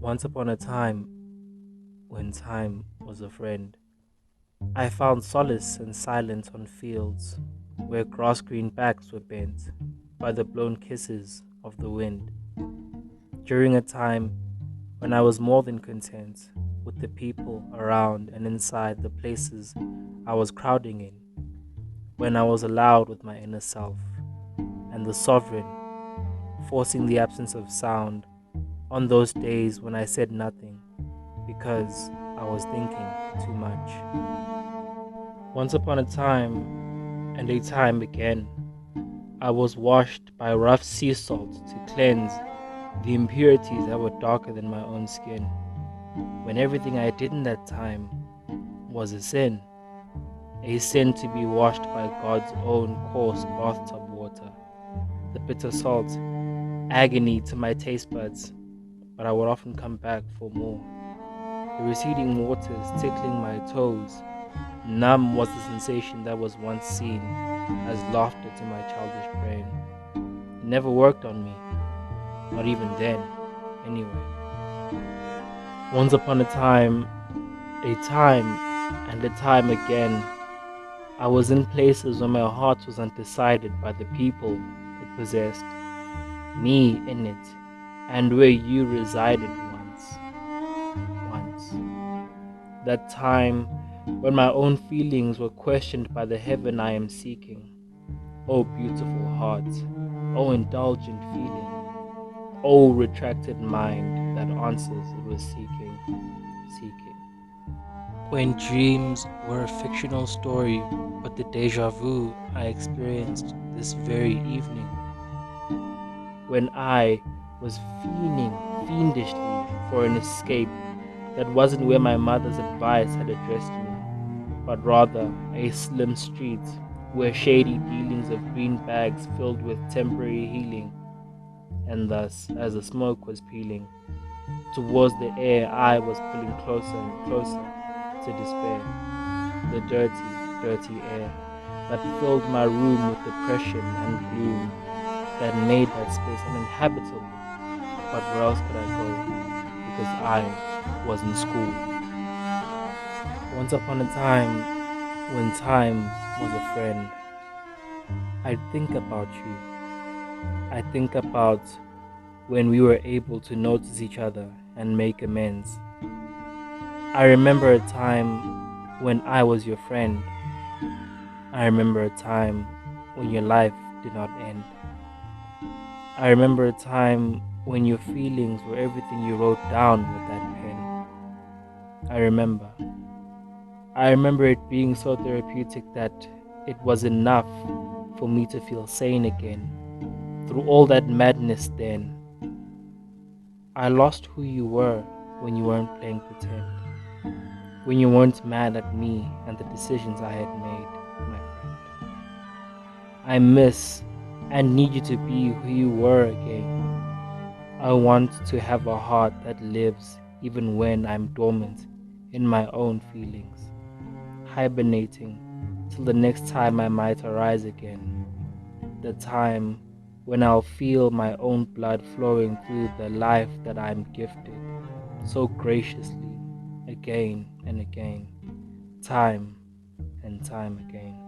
Once upon a time, when time was a friend, I found solace and silence on fields where grass green backs were bent by the blown kisses of the wind. During a time when I was more than content with the people around and inside the places I was crowding in, when I was allowed with my inner self and the sovereign, forcing the absence of sound on those days when I said nothing because I was thinking too much. Once upon a time, and a time again, I was washed by rough sea salt to cleanse the impurities that were darker than my own skin. When everything I did in that time was a sin to be washed by God's own coarse bathtub water. The bitter salt, agony to my taste buds, but I would often come back for more. The receding waters tickling my toes. Numb was the sensation that was once seen as laughter to my childish brain. It never worked on me, not even then, anyway. Once upon a time, and a time again, I was in places where my heart was undecided by the people it possessed, me in it, and where you resided once. Once. That time when my own feelings were questioned by the heaven I am seeking. Oh, beautiful heart, oh, indulgent feeling, oh, retracted mind that answers it was seeking. When dreams were a fictional story, but the deja vu I experienced this very evening. When I was fiendishly for an escape that wasn't where my mother's advice had addressed me, but rather a slim street where shady dealings of green bags filled with temporary healing, and thus, as the smoke was peeling towards the air, I was pulling closer and closer to despair. The dirty air that filled my room with depression and gloom that made that space uninhabitable. But where else could I go? Because I was in school. Once upon a time, when time was a friend, I think about you. I think about when we were able to notice each other and make amends. I remember a time when I was your friend. I remember a time when your life did not end. I remember a time when your feelings were everything you wrote down with that pen. I remember. I remember it being so therapeutic that it was enough for me to feel sane again. Through all that madness then, I lost who you were when you weren't playing pretend. When you weren't mad at me and the decisions I had made, my friend. I miss and need you to be who you were again. I want to have a heart that lives even when I'm dormant in my own feelings, hibernating till the next time I might arise again. The time when I'll feel my own blood flowing through the life that I'm gifted so graciously again and again, time and time again.